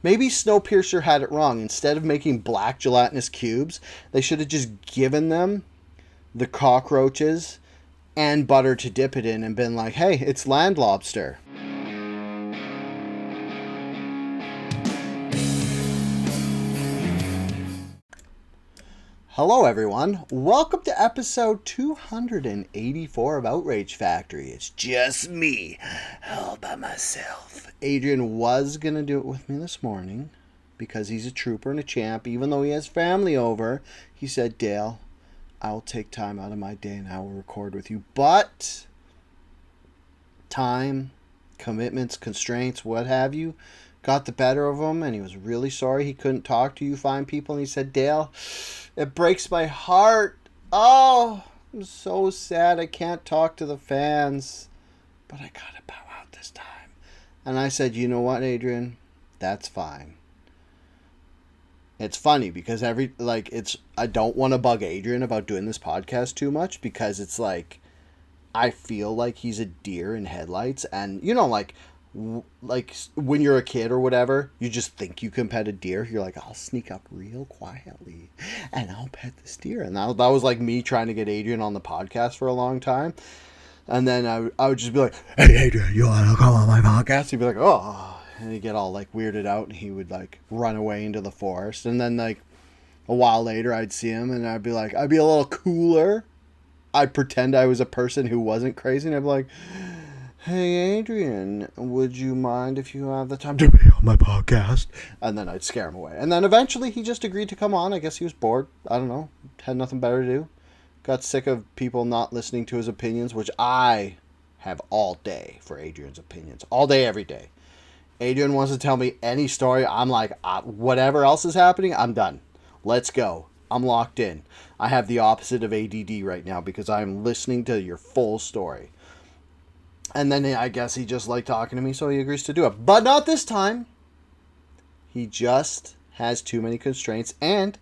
Maybe Snowpiercer had it wrong. Instead of making black gelatinous cubes, they should have just given them the cockroaches and butter to dip it in and been like, hey, it's land lobster. Hello, everyone. Welcome to episode 284 of Outrage Factory. It's just me, all by myself. Adrian was going to do it with me this morning because he's a trooper and a champ. Even though he has family over, he said, Dale, I'll take time out of my day and I will record with you. But time, commitments, constraints, what have you, got the better of him, and he was really sorry he couldn't talk to you fine people. And he said, Dale, it breaks my heart. Oh, I'm so sad I can't talk to the fans, but I gotta bow out this time. And I said, you know what, Adrian? That's fine. It's funny because I don't want to bug Adrian about doing this podcast too much because it's like, I feel like he's a deer in headlights. And, you know, like when you're a kid or whatever, you just think you can pet a deer. You're like, I'll sneak up real quietly and I'll pet this deer. And that was like me trying to get Adrian on the podcast for a long time. And then I would just be like, hey, Adrian, you want to come on my podcast? He'd be like, oh. And he'd get all like weirded out and he would like run away into the forest. And then like a while later I'd see him and I'd be a little cooler. I'd pretend I was a person who wasn't crazy. And I'd be like, hey, Adrian, would you mind if you have the time to be on my podcast? And then I'd scare him away. And then eventually he just agreed to come on. I guess he was bored. I don't know. Had nothing better to do. Got sick of people not listening to his opinions, which I have all day for Adrian's opinions. All day, every day. Adrian wants to tell me any story. I'm like, whatever else is happening, I'm done. Let's go. I'm locked in. I have the opposite of ADD right now because I'm listening to your full story. And then I guess he just liked talking to me, so he agrees to do it. But not this time. He just has too many constraints. And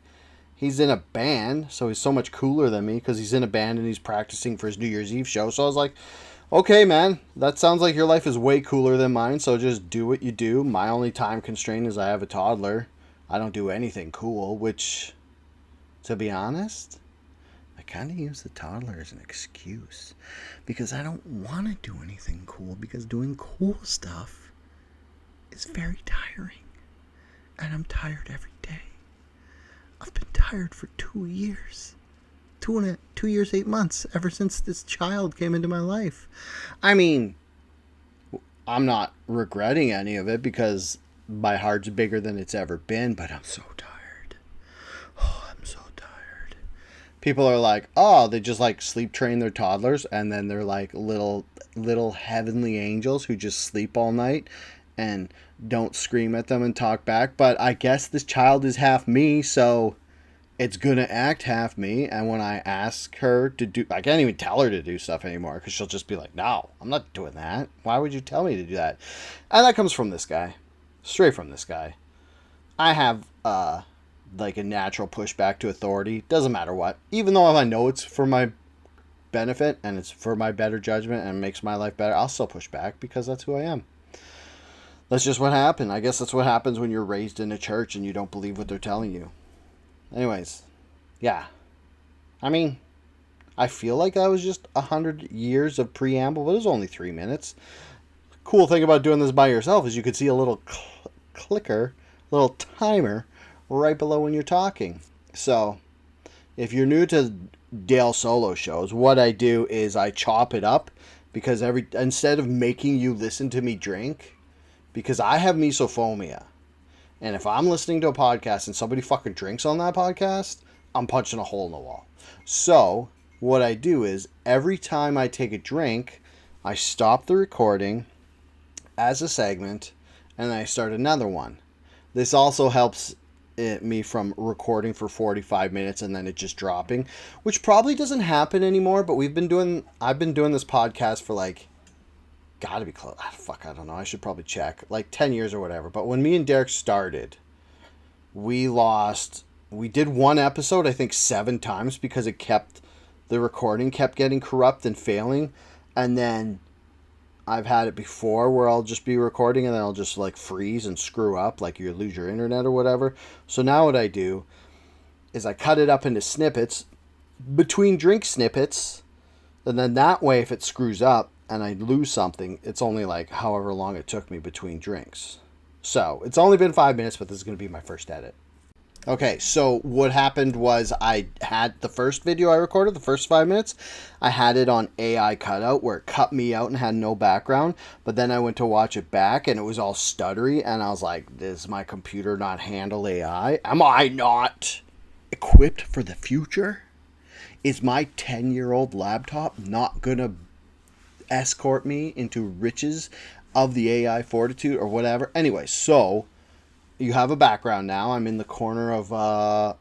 he's in a band, so he's so much cooler than me because he's in a band and he's practicing for his New Year's Eve show. So I was like, okay, man, that sounds like your life is way cooler than mine, so just do what you do. My only time constraint is I have a toddler. I don't do anything cool, which, to be honest, I kind of use the toddler as an excuse because I don't want to do anything cool because doing cool stuff is very tiring. And I'm tired every day. I've been tired for 2 years. 2 years, 8 months, ever since this child came into my life. I mean, I'm not regretting any of it because my heart's bigger than it's ever been, but I'm so tired. Oh, I'm so tired. People are like, oh, they just like sleep train their toddlers and then they're like little heavenly angels who just sleep all night and don't scream at them and talk back. But I guess this child is half me, so it's going to act half me. And when I ask her to do, I can't even tell her to do stuff anymore because she'll just be like, no, I'm not doing that. Why would you tell me to do that? And that comes from this guy. Straight from this guy. I have like a natural pushback to authority. Doesn't matter what. Even though I know it's for my benefit and it's for my better judgment and makes my life better, I'll still push back because that's who I am. That's just what happened. I guess that's what happens when you're raised in a church and you don't believe what they're telling you. Anyways, yeah. I mean, I feel like that was just 100 years of preamble, but it was only 3 minutes. Cool thing about doing this by yourself is you could see a little clicker, little timer right below when you're talking. So, if you're new to Dale solo shows, what I do is I chop it up because instead of making you listen to me drink, because I have misophonia. And if I'm listening to a podcast and somebody fucking drinks on that podcast, I'm punching a hole in the wall. So, what I do is, every time I take a drink, I stop the recording as a segment, and then I start another one. This also helps me from recording for 45 minutes and then it just dropping, which probably doesn't happen anymore, but I've been doing this podcast for like, gotta be close. Fuck, I don't know. I should probably check. Like 10 years or whatever. But when me and Derek started, we did one episode, I think 7 times because the recording kept getting corrupt and failing. And then I've had it before where I'll just be recording and then I'll just like freeze and screw up, like you lose your internet or whatever. So now what I do is I cut it up into snippets, between drink snippets, and then that way if it screws up and I lose something, it's only like however long it took me between drinks. So it's only been 5 minutes, but this is going to be my first edit. Okay, so what happened was I had the first video I recorded, the first 5 minutes, I had it on AI cutout where it cut me out and had no background. But then I went to watch it back and it was all stuttery. And I was like, does my computer not handle AI? Am I not equipped for the future? Is my 10-year-old laptop not going to escort me into riches of the AI fortitude or whatever? Anyway, so you have a background now. I'm in the corner of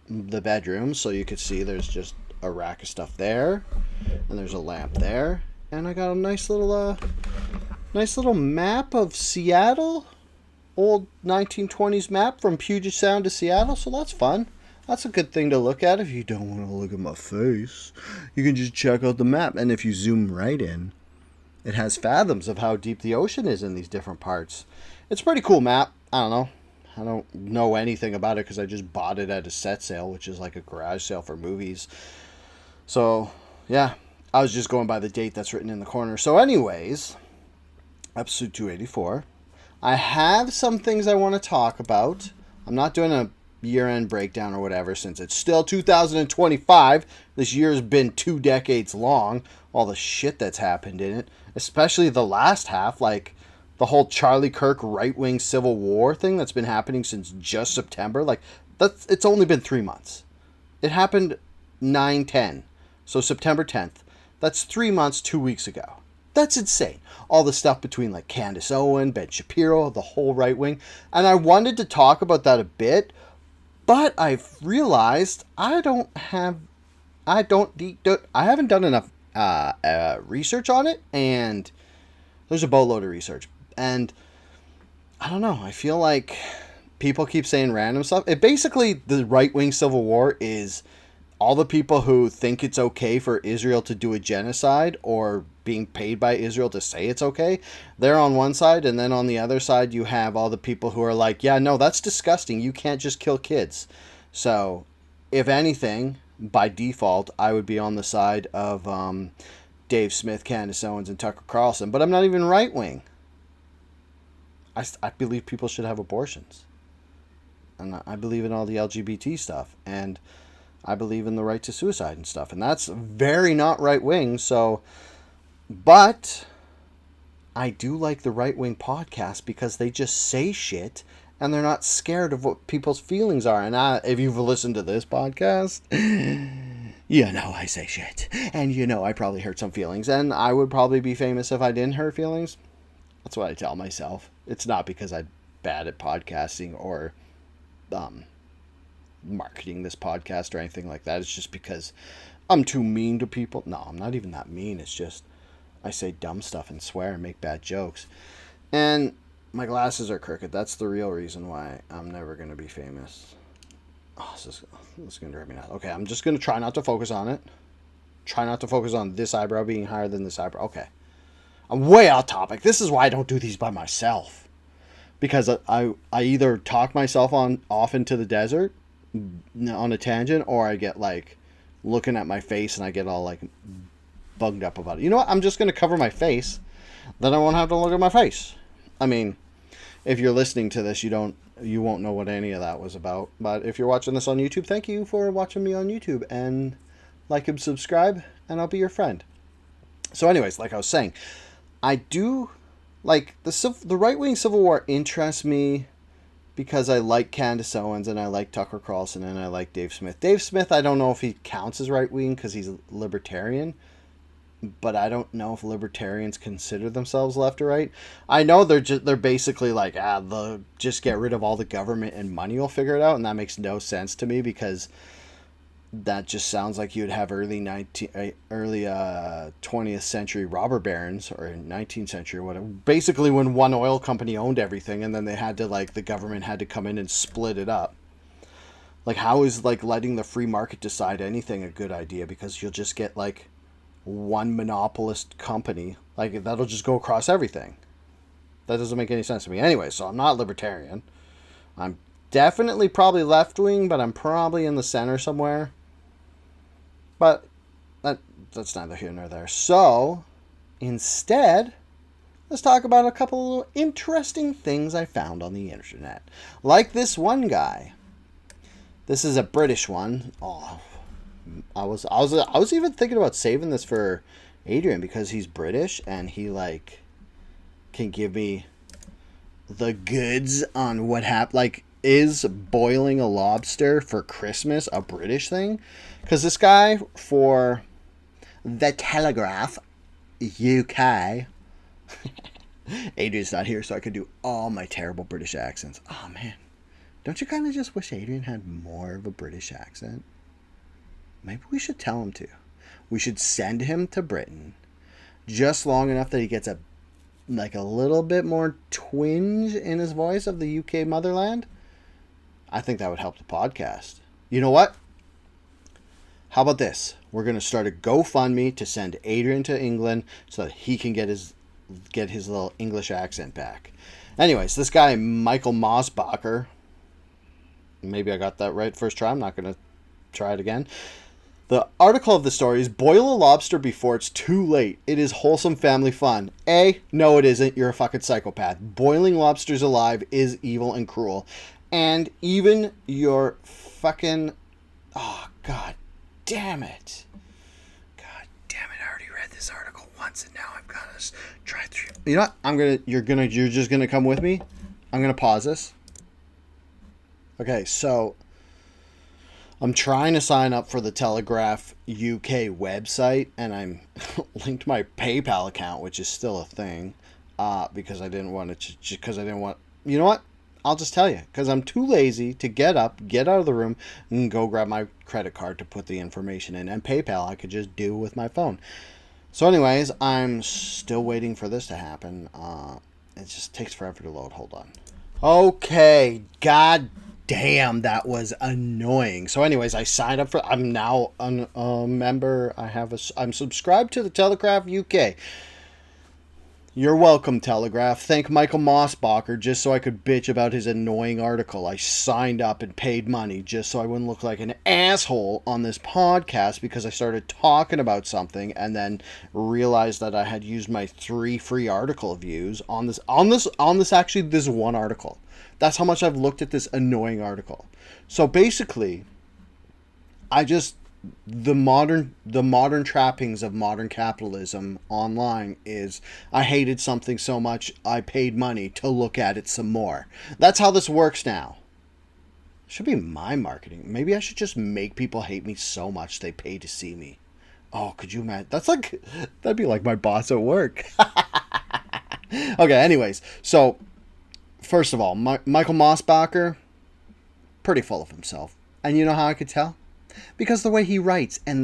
the bedroom, so you can see there's just a rack of stuff there, and there's a lamp there, and I got a nice little map of Seattle, old 1920s map from Puget Sound to Seattle. So that's fun. That's a good thing to look at if you don't want to look at my face. You can just check out the map, and if you zoom right in, it has fathoms of how deep the ocean is in these different parts. It's a pretty cool map. I don't know anything about it because I just bought it at a set sale, which is like a garage sale for movies. So, yeah, I was just going by the date that's written in the corner. So anyways, episode 284. I have some things I want to talk about. I'm not doing a year-end breakdown or whatever since it's still 2025. This year has been 2 decades long. All the shit that's happened in it, especially the last half, like the whole Charlie Kirk right-wing Civil War thing that's been happening since just September. Like, it's only been 3 months. It happened 9/10. So September 10th. That's 3 months, 2 weeks ago. That's insane. All the stuff between like Candace Owen, Ben Shapiro, the whole right wing. And I wanted to talk about that a bit, but I've realized I haven't done enough research on it, and there's a boatload of research. And I don't know, I feel like people keep saying random stuff. It basically, the right-wing Civil War is all the people who think it's okay for Israel to do a genocide or being paid by Israel to say it's okay. They're on one side, and then on the other side you have all the people who are like, yeah, no, that's disgusting. You can't just kill kids. So, if anything, by default, I would be on the side of Dave Smith, Candace Owens, and Tucker Carlson. But I'm not even right-wing. I believe people should have abortions. And I believe in all the LGBT stuff. And I believe in the right to suicide and stuff. And that's very not right-wing. So, but I do like the right-wing podcast because they just say shit and they're not scared of what people's feelings are. And if you've listened to this podcast, you know I say shit. And you know I probably hurt some feelings. And I would probably be famous if I didn't hurt feelings. That's what I tell myself. It's not because I'm bad at podcasting or marketing this podcast or anything like that. It's just because I'm too mean to people. No, I'm not even that mean. It's just I say dumb stuff and swear and make bad jokes. And my glasses are crooked. That's the real reason why I'm never going to be famous. Oh, this is going to drive me nuts. Okay, I'm just going to try not to focus on it. Try not to focus on this eyebrow being higher than this eyebrow. Okay. I'm way off topic. This is why I don't do these by myself. Because I either talk myself off into the desert on a tangent, or I get like looking at my face and I get all like bugged up about it. You know what? I'm just going to cover my face. Then I won't have to look at my face. I mean, if you're listening to this, you won't know what any of that was about. But if you're watching this on YouTube, thank you for watching me on YouTube. And like and subscribe, and I'll be your friend. So anyways, like I was saying, I do like the right-wing Civil War interests me because I like Candace Owens and I like Tucker Carlson and I like Dave Smith. Dave Smith, I don't know if he counts as right-wing because he's libertarian, but I don't know if libertarians consider themselves left or right. I know they're basically like, just get rid of all the government and money will figure it out, and that makes no sense to me because that just sounds like you'd have early 20th century robber barons, or 19th century or whatever. Basically when one oil company owned everything and then they had to the government had to come in and split it up. Like, how is letting the free market decide anything a good idea? Because you'll just get one monopolist company. Like, that'll just go across everything. That doesn't make any sense to me. Anyway, so I'm not libertarian. I'm definitely probably left-wing, but I'm probably in the center somewhere. But that's neither here nor there. So, instead, let's talk about a couple of interesting things I found on the internet. Like this one guy. This is a British one. Oh, I was even thinking about saving this for Adrian because he's British and he like can give me the goods on what happened. Like, is boiling a lobster for Christmas a British thing? Because this guy for The Telegraph UK. Adrian's not here, so I could do all my terrible British accents. Oh man, don't you kind of just wish Adrian had more of a British accent? Maybe we should tell him to. We should send him to Britain just long enough that he gets a little bit more twinge in his voice of the UK motherland. I think that would help the podcast. You know what? How about this? We're going to start a GoFundMe to send Adrian to England so that he can get his little English accent back. Anyways, this guy, Michael Mosbacher, maybe I got that right first try. I'm not going to try it again. The article of the story is boil a lobster before it's too late. It is wholesome family fun. A, no it isn't. You're a fucking psychopath. Boiling lobsters alive is evil and cruel. And even your fucking... Oh, God damn it. God damn it. I already read this article once and now I've got to try through. You know what? You're just going to come with me? I'm going to pause this. Okay, so... I'm trying to sign up for the Telegraph UK website, and I'm linked my PayPal account, which is still a thing, because I didn't want to. You know what? I'll just tell you, because I'm too lazy to get up, get out of the room, and go grab my credit card to put the information in. And PayPal, I could just do with my phone. So, anyways, I'm still waiting for this to happen. It just takes forever to load. Hold on. Okay, God damn, that was annoying. So anyways, I signed up for... I'm now a member. I'm subscribed to the Telegraph UK. You're welcome, Telegraph. Thank Michael Mosbacher just so I could bitch about his annoying article. I signed up and paid money just so I wouldn't look like an asshole on this podcast because I started talking about something and then realized that I had used my 3 free article views on this one article. That's how much I've looked at this annoying article. So basically, the modern trappings of modern capitalism online is I hated something so much I paid money to look at it some more. That's how this works now. Should be my marketing. Maybe I should just make people hate me so much they pay to see me. Oh, could you imagine? That'd be like my boss at work. Okay, anyways, so first of all, Michael Mosbacher, pretty full of himself. And you know how I could tell? Because the way he writes and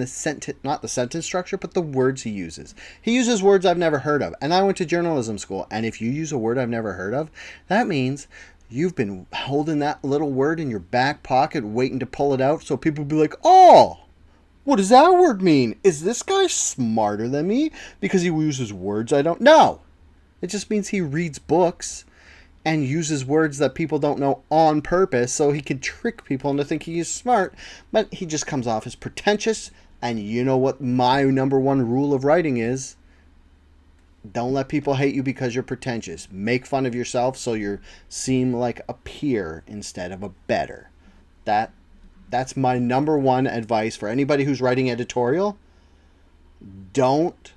not the sentence structure, but the words he uses. He uses words I've never heard of. And I went to journalism school. And if you use a word I've never heard of, that means you've been holding that little word in your back pocket waiting to pull it out so people will be like, oh, what does that word mean? Is this guy smarter than me because he uses words I don't know? It just means he reads books and uses words that people don't know on purpose so he can trick people into thinking he's smart, but he just comes off as pretentious. And you know what my number one rule of writing is? Don't let people hate you because you're pretentious. Make fun of yourself so you seem like a peer instead of a better. That's my number one advice for anybody who's writing editorial. Don't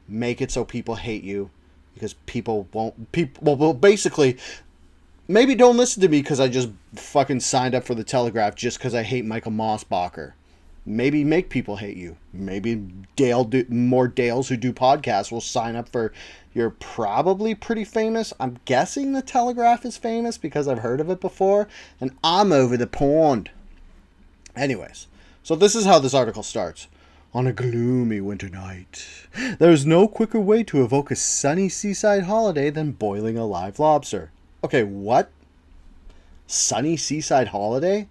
make it so people hate you. Because basically, maybe don't listen to me because I just fucking signed up for the Telegraph just because I hate Michael Mosbacher. Maybe make people hate you. Maybe more Dales who do podcasts will sign up for... You're probably pretty famous. I'm guessing the Telegraph is famous because I've heard of it before. And I'm over the pond. Anyways, so this is how this article starts. On a gloomy winter night, there is no quicker way to evoke a sunny seaside holiday than boiling a live lobster. Okay, what? Sunny seaside holiday?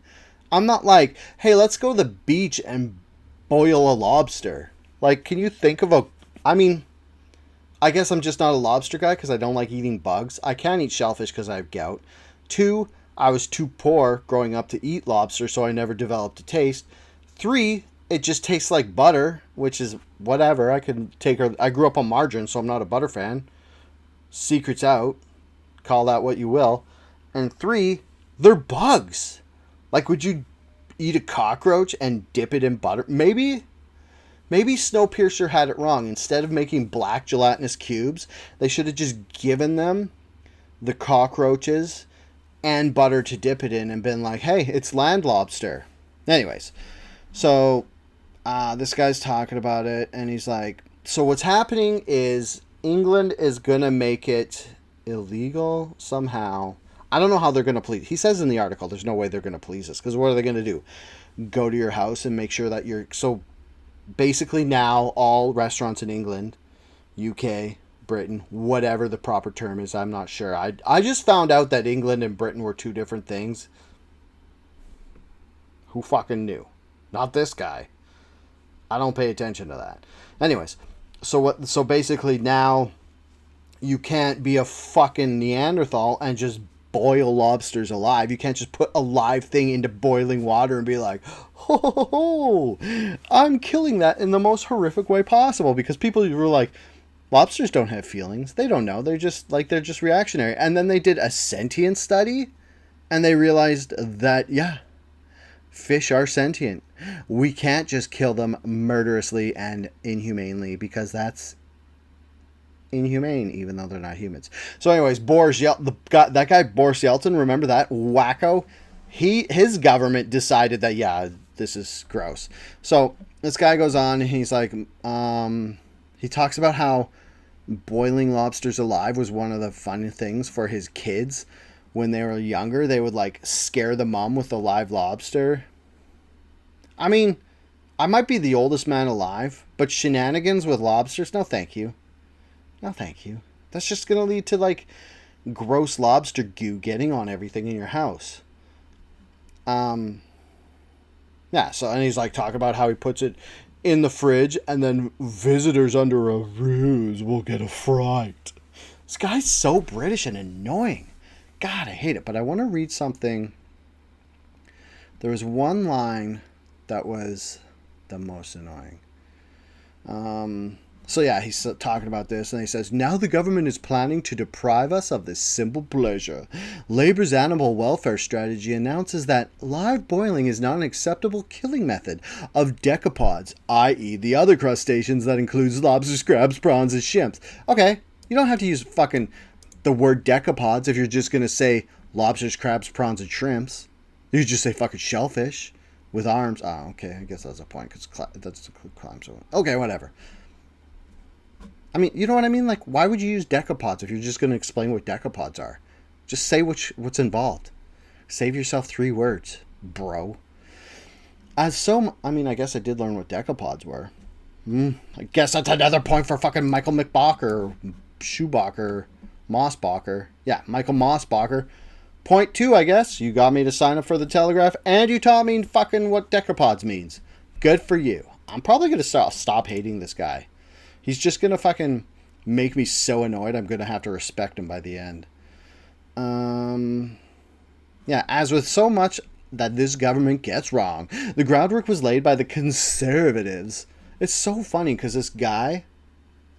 I'm not like, hey, let's go to the beach and boil a lobster. Like, can you think of a... I mean, I guess I'm just not a lobster guy because I don't like eating bugs. I can't eat shellfish because I have gout. 2, I was too poor growing up to eat lobster, so I never developed a taste. 3, it just tastes like butter, which is whatever. I could take her... I grew up on margarine, so I'm not a butter fan. Secret's out. Call that what you will. And 3, they're bugs. Like, would you eat a cockroach and dip it in butter? Maybe Snowpiercer had it wrong. Instead of making black gelatinous cubes, they should have just given them the cockroaches and butter to dip it in and been like, hey, it's land lobster. Anyways, so this guy's talking about it, and he's like, so what's happening is England is going to make it illegal somehow. I don't know how they're going to please. He says in the article there's no way they're going to please us, because what are they going to do? Go to your house and make sure that you're... So basically now all restaurants in England, UK, Britain, whatever the proper term is, I'm not sure. I just found out that England and Britain were two different things. Who fucking knew? Not this guy. I don't pay attention to that. Anyways, so basically now you can't be a fucking Neanderthal and just boil lobsters alive. You can't just put a live thing into boiling water and be like, oh, I'm killing that in the most horrific way possible, because people were like, lobsters don't have feelings. They don't know. They're just reactionary. And then they did a sentient study and they realized that, yeah, fish are sentient. We can't just kill them murderously and inhumanely, because that's inhumane, even though they're not humans. So anyways, that guy Boris Yeltsin, remember that wacko? His government decided that, yeah, this is gross. So this guy goes on and he's like, he talks about how boiling lobsters alive was one of the fun things for his kids when they were younger. They would like scare the mom with a live lobster. I mean, I might be the oldest man alive, but shenanigans with lobsters, no thank you. No thank you. That's just going to lead to like gross lobster goo getting on everything in your house. Yeah, so, and he's like talking about how he puts it in the fridge and then visitors under a ruse will get a fright. This guy's so British and annoying. God, I hate it. But I want to read something. There was one line that was the most annoying. So yeah, he's talking about this, and he says, now the government is planning to deprive us of this simple pleasure. Labour's animal welfare strategy announces that live boiling is not an acceptable killing method of decapods, i.e. the other crustaceans that includes lobsters, crabs, prawns, and shrimps. Okay, you don't have to use fucking the word decapods if you're just going to say lobsters, crabs, prawns, and shrimps. You just say fucking shellfish with arms. Oh, okay, I guess that's a point, because that's a crime. So okay, whatever. I mean, you know what I mean? Like, why would you use decapods if you're just going to explain what decapods are? Just say what's involved. Save yourself 3 words, bro. I guess I did learn what decapods were. I guess that's another point for fucking Michael McBacher, Schubacher, Mossbacher. Yeah, Michael Mossbacher. Point 2, I guess. You got me to sign up for the Telegraph, and you taught me fucking what decapods means. Good for you. I'm probably going to stop hating this guy. He's just going to fucking make me so annoyed I'm going to have to respect him by the end. Yeah, as with so much that this government gets wrong, the groundwork was laid by the conservatives. It's so funny because this guy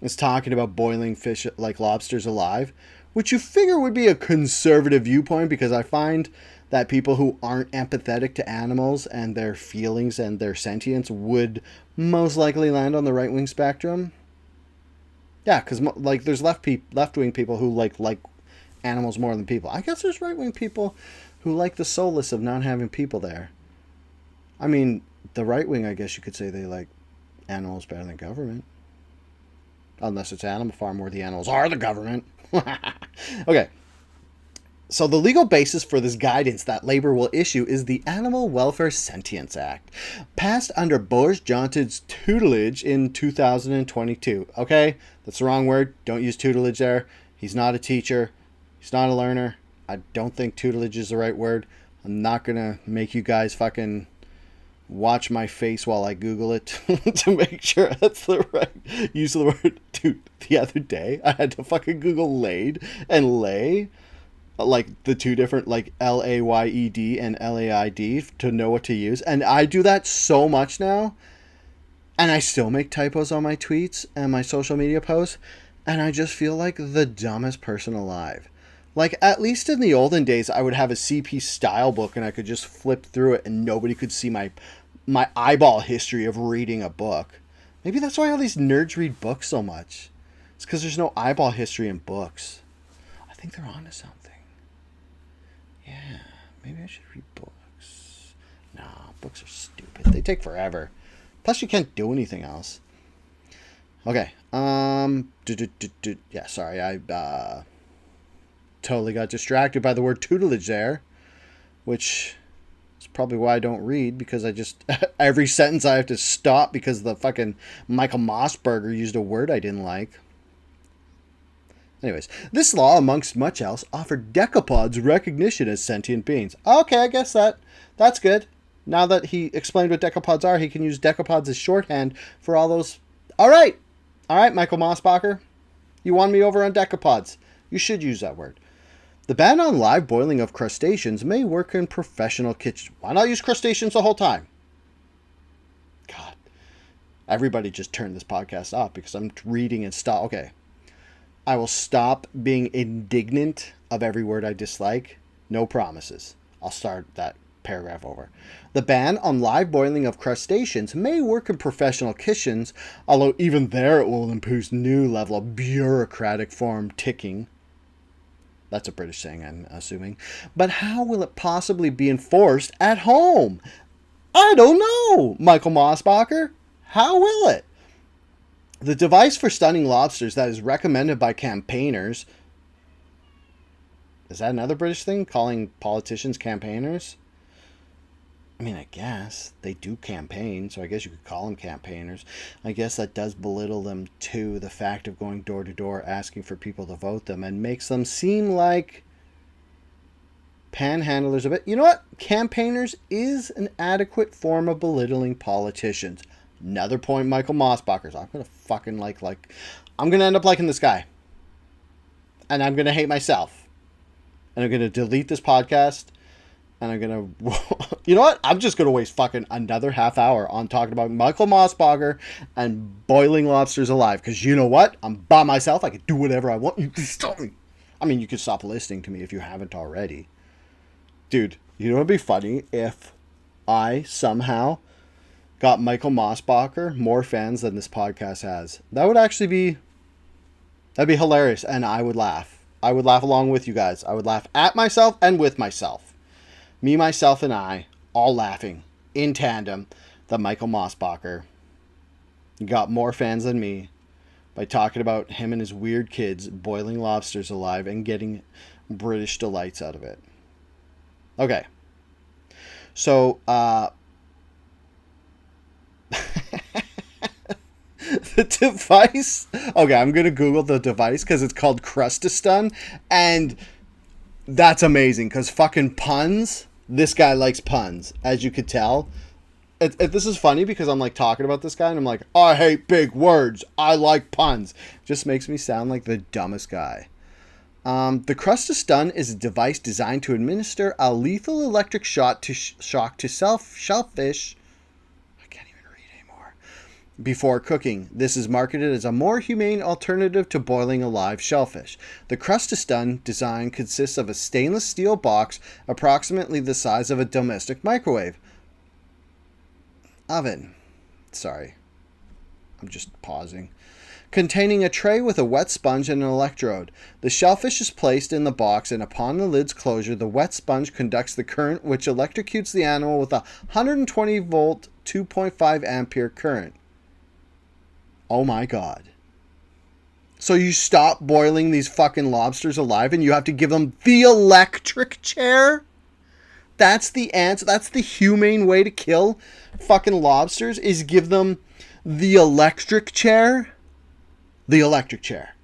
is talking about boiling fish like lobsters alive, which you figure would be a conservative viewpoint, because I find that people who aren't empathetic to animals and their feelings and their sentience would most likely land on the right-wing spectrum. Yeah, because like there's left-wing people who like animals more than people. I guess there's right-wing people who like the solace of not having people there. I mean, the right-wing, I guess you could say they like animals better than government. Unless it's Animal Farm where the animals are the government. Okay. So the legal basis for this guidance that Labour will issue is the Animal Welfare Sentience Act, passed under Boris Johnson's tutelage in 2022. Okay? That's the wrong word. Don't use tutelage there. He's not a teacher. He's not a learner. I don't think tutelage is the right word. I'm not going to make you guys fucking watch my face while I Google it to make sure that's the right use of the word. Dude, the other day I had to fucking Google laid and lay, like the two different, like LAYED and LAID, to know what to use. And I do that so much now. And I still make typos on my tweets and my social media posts. And I just feel like the dumbest person alive. Like, at least in the olden days, I would have a CP style book and I could just flip through it and nobody could see my eyeball history of reading a book. Maybe that's why all these nerds read books so much. It's because there's no eyeball history in books. I think they're onto something. Yeah, maybe I should read books. No, books are stupid. They take forever. Plus, you can't do anything else. Okay. Yeah, sorry. I totally got distracted by the word tutelage there, which is probably why I don't read, because I just every sentence I have to stop because the fucking Michael Mossberger used a word I didn't like. Anyways, this law, amongst much else, offered decapods recognition as sentient beings. Okay, I guess that's good. Now that he explained what decapods are, he can use decapods as shorthand for all those. All right, Michael Mossbacher, you won me over on decapods. You should use that word. The ban on live boiling of crustaceans may work in professional kitchens. Why not use crustaceans the whole time? God, everybody just turned this podcast off because I'm reading and stop. Okay. I will stop being indignant of every word I dislike. No promises. I'll start that paragraph over. The ban on live boiling of crustaceans may work in professional kitchens, although even there it will impose new level of bureaucratic form ticking. That's a British saying, I'm assuming. But how will it possibly be enforced at home? I don't know, Michael Mossbacher. How will it? The device for stunning lobsters that is recommended by campaigners. Is that another British thing? Calling politicians campaigners? I mean, I guess they do campaign, so I guess you could call them campaigners. I guess that does belittle them to the fact of going door to door asking for people to vote them and makes them seem like panhandlers a bit. You know what? Campaigners is an adequate form of belittling politicians. Another point, Michael Mossbacher's. I'm going to fucking I'm going to end up liking this guy. And I'm going to hate myself. And I'm going to delete this podcast. And I'm going to... You know what? I'm just going to waste fucking another half hour on talking about Michael Mossbacher and boiling lobsters alive. Because you know what? I'm by myself. I can do whatever I want. You can stop me. I mean, you could stop listening to me if you haven't already. Dude, you know what would be funny? If I somehow got Michael Mossbacher more fans than this podcast has. That would actually be... That'd be hilarious. And I would laugh. I would laugh along with you guys. I would laugh at myself and with myself. Me, myself, and I, all laughing in tandem that Michael Mossbacher got more fans than me by talking about him and his weird kids boiling lobsters alive and getting British delights out of it. Okay. So, the device. Okay, I'm going to Google the device because it's called Crustaston. And that's amazing because fucking puns. This guy likes puns, as you could tell. This is funny because I'm like talking about this guy and I'm like, I hate big words. I like puns. Just makes me sound like the dumbest guy. The Crustaston is a device designed to administer a lethal electric shock to shellfish. I can't even read anymore. Before cooking. This is marketed as a more humane alternative to boiling a live shellfish. The Crustaston design consists of a stainless steel box approximately the size of a domestic microwave oven. Sorry. I'm just pausing. Containing a tray with a wet sponge and an electrode. The shellfish is placed in the box and upon the lid's closure, the wet sponge conducts the current which electrocutes the animal with a 120 volt 2.5 ampere current. Oh my God. So you stop boiling these fucking lobsters alive and you have to give them the electric chair? That's the answer. That's the humane way to kill fucking lobsters, is give them the electric chair? The electric chair.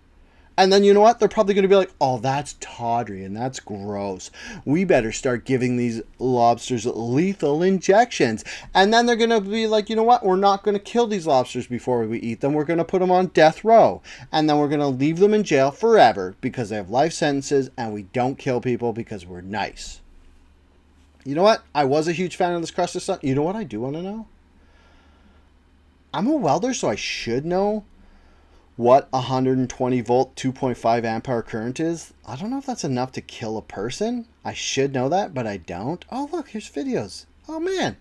And then you know what? They're probably going to be like, oh, that's tawdry and that's gross. We better start giving these lobsters lethal injections. And then they're going to be like, you know what? We're not going to kill these lobsters before we eat them. We're going to put them on death row. And then we're going to leave them in jail forever because they have life sentences and we don't kill people because we're nice. You know what? I was a huge fan of this crusted stun. You know what I do want to know? I'm a welder, so I should know what 120 volt 2.5 amp hour current is. I don't know if that's enough to kill a person. I should know that, but I don't. Oh, look, here's videos. Oh, man.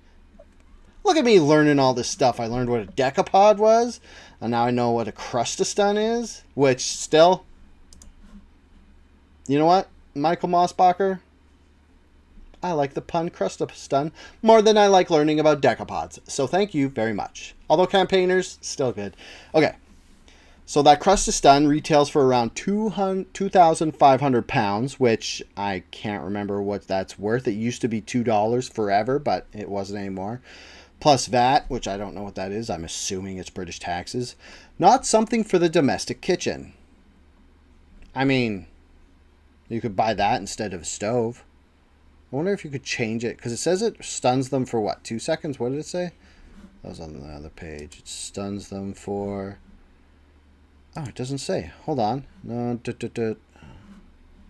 Look at me learning all this stuff. I learned what a decapod was, and now I know what a crustastun is, which still, you know what, Michael Mossbacher? I like the pun crustastun more than I like learning about decapods. So thank you very much. Although campaigners, still good. Okay. So that crustastun retails for around 2,500 pounds, which I can't remember what that's worth. It used to be $2 forever, but it wasn't anymore. Plus VAT, which I don't know what that is. I'm assuming it's British taxes. Not something for the domestic kitchen. I mean, you could buy that instead of a stove. I wonder if you could change it, because it says it stuns them for what, 2 seconds? What did it say? That was on the other page. It stuns them for... Oh, it doesn't say. Hold on. No.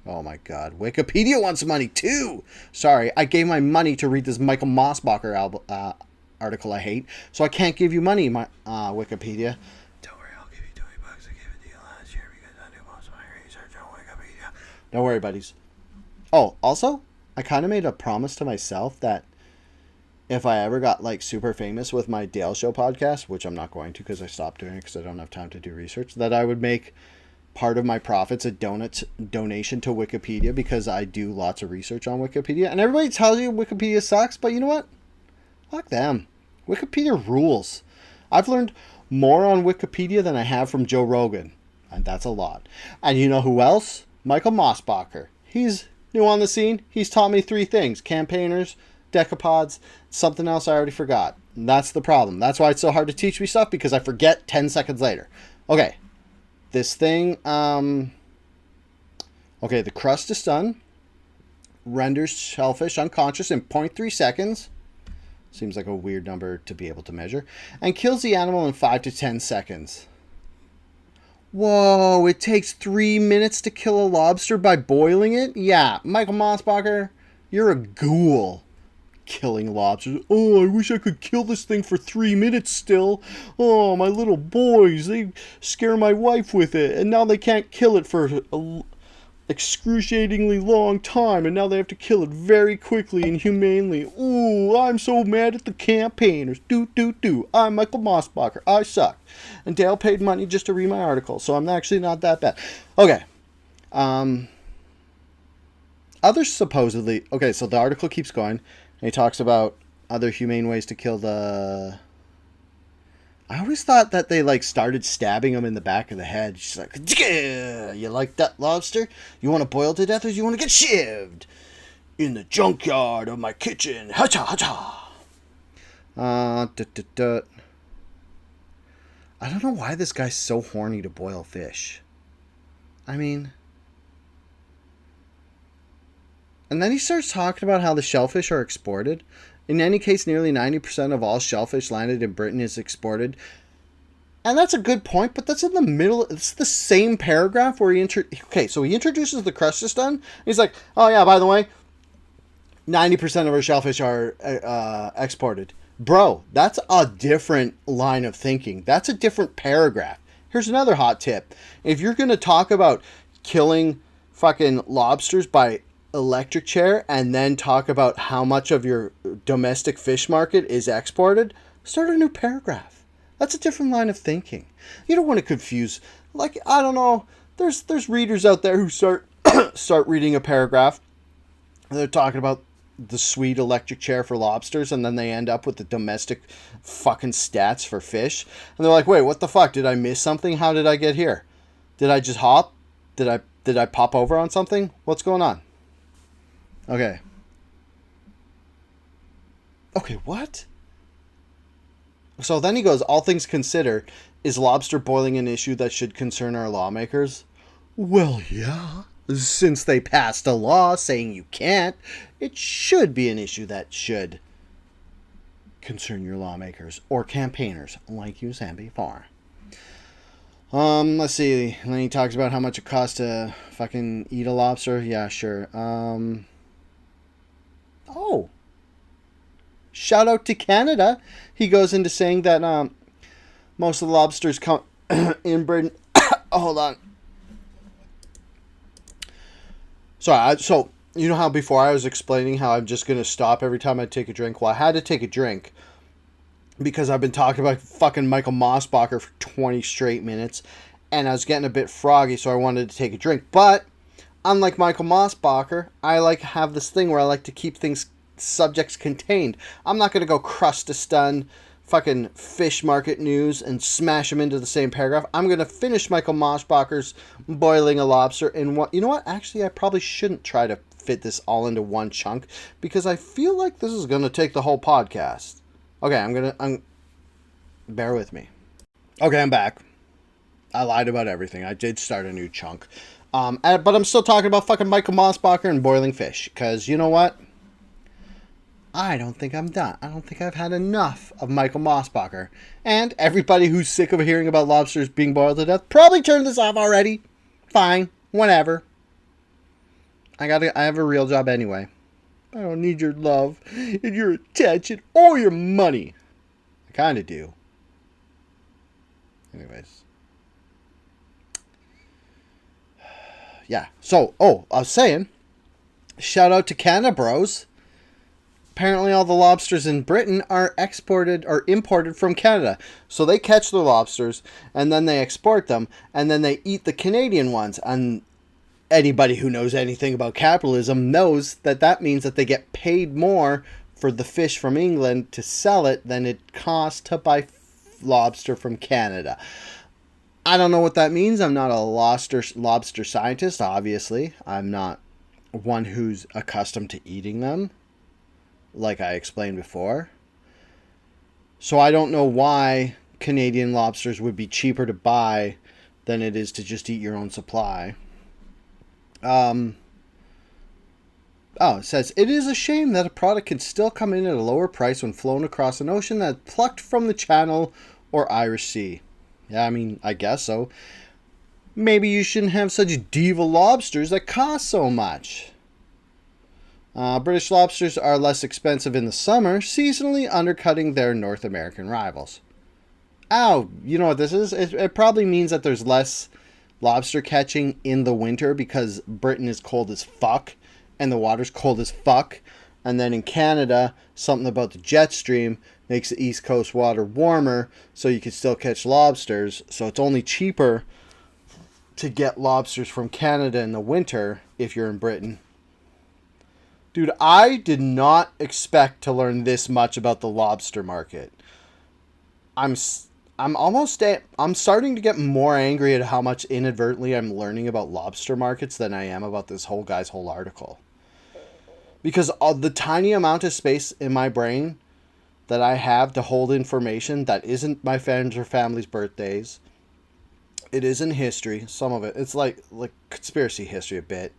Oh my God. Wikipedia wants money too. Sorry, I gave my money to read this Michael Mossbacher article I hate, so I can't give you money, my Wikipedia. Don't worry, I'll give you $20. I gave it to you last year because I do most of my research on Wikipedia. Don't worry, buddies. Oh, also, I kind of made a promise to myself that if I ever got like super famous with my Dale Show podcast, which I'm not going to because I stopped doing it because I don't have time to do research, that I would make part of my profits a donation to Wikipedia, because I do lots of research on Wikipedia. And everybody tells you Wikipedia sucks, but you know what? Fuck them. Wikipedia rules. I've learned more on Wikipedia than I have from Joe Rogan, and that's a lot. And you know who else? Michael Mossbacher. He's new on the scene. He's taught me 3 things: campaigners, decapods, something else I already forgot. And that's the problem. That's why it's so hard to teach me stuff, because I forget 10 seconds later. Okay. This thing, okay, the crustastun renders shellfish unconscious in 0.3 seconds. Seems like a weird number to be able to measure. And kills the animal in 5 to 10 seconds. Whoa, it takes 3 minutes to kill a lobster by boiling it? Yeah, Michael Mossbacher, you're a ghoul. Killing lobsters. Oh, I wish I could kill this thing for 3 minutes still. Oh, my little boys, they scare my wife with it, and now they can't kill it for an excruciatingly long time, and now they have to kill it very quickly and humanely. Ooh, I'm so mad at the campaigners. I'm Michael Mossbacher. I suck. And Dale paid money just to read my article, so I'm actually not that bad. Okay. Others supposedly... Okay, so the article keeps going. And he talks about other humane ways to kill the... I always thought that they like started stabbing him in the back of the head. She's like, you like that, lobster? You want to boil to death, or you want to get shivved in the junkyard of my kitchen? Ha-cha, ha-cha. I don't know why this guy's so horny to boil fish. I mean... And then he starts talking about how the shellfish are exported. In any case, nearly 90% of all shellfish landed in Britain is exported. And that's a good point, but that's in the middle. It's the same paragraph where he introduces the crustastun. He's like, oh yeah, by the way, 90% of our shellfish are exported. Bro, that's a different line of thinking. That's a different paragraph. Here's another hot tip. If you're going to talk about killing fucking lobsters by electric chair and then talk about how much of your domestic fish market is exported, start a new paragraph. That's a different line of thinking. You don't want to confuse, like, I don't know, there's readers out there who start reading a paragraph and they're talking about the sweet electric chair for lobsters, and then they end up with the domestic fucking stats for fish, and they're like, wait, what the fuck, did I miss something? How did I get here? Did I just hop? Did I pop over on something? What's going on? Okay, what? So then he goes, all things considered, is lobster boiling an issue that should concern our lawmakers? Well, yeah. Since they passed a law saying you can't, it should be an issue that should concern your lawmakers or campaigners like you said before. Let's see. And then he talks about how much it costs to fucking eat a lobster. Yeah, sure. Oh. Shout out to Canada. He goes into saying that most of the lobsters come in Britain. Hold on. Sorry, so you know how before I was explaining how I'm just going to stop every time I take a drink? Well, I had to take a drink because I've been talking about fucking Michael Mossbacher for 20 straight minutes, and I was getting a bit froggy, so I wanted to take a drink. But unlike Michael Mossbacher, I have this thing where I like to keep subjects contained. I'm not going to go crust to stun fucking fish market news and smash them into the same paragraph. I'm going to finish Michael Mossbacher's boiling a lobster in what... You know what? Actually, I probably shouldn't try to fit this all into one chunk because I feel like this is going to take the whole podcast. Okay, bear with me. Okay, I'm back. I lied about everything. I did start a new chunk. But I'm still talking about fucking Michael Mossbacher and boiling fish because you know what? I don't think I'm done. I don't think I've had enough of Michael Mossbacher. And everybody who's sick of hearing about lobsters being boiled to death probably turned this off already. Fine. Whatever. I have a real job anyway. I don't need your love and your attention or your money. I kind of do. Anyways. Yeah. So, I was saying, shout out to Canada Bros. Apparently all the lobsters in Britain are exported or imported from Canada. So they catch the lobsters and then they export them and then they eat the Canadian ones. And anybody who knows anything about capitalism knows that that means that they get paid more for the fish from England to sell it than it costs to buy lobster from Canada. I don't know what that means. I'm not a lobster scientist, obviously. I'm not one who's accustomed to eating them, like I explained before. So I don't know why Canadian lobsters would be cheaper to buy than it is to just eat your own supply. It says, it is a shame that a product can still come in at a lower price when flown across an ocean that plucked from the Channel or Irish Sea. Yeah, I mean, I guess so. Maybe you shouldn't have such diva lobsters that cost so much. British lobsters are less expensive in the summer, seasonally undercutting their North American rivals. Oh, you know what this is? It probably means that there's less lobster catching in the winter because Britain is cold as fuck and the water's cold as fuck. And then in Canada, something about the jet stream makes the East Coast water warmer so you can still catch lobsters. So it's only cheaper to get lobsters from Canada in the winter if you're in Britain. Dude, I did not expect to learn this much about the lobster market. I'm starting to get more angry at how much inadvertently I'm learning about lobster markets than I am about this whole guy's whole article. Because of the tiny amount of space in my brain that I have to hold information that isn't my friends or family's birthdays. It isn't history, some of it. It's like conspiracy history a bit.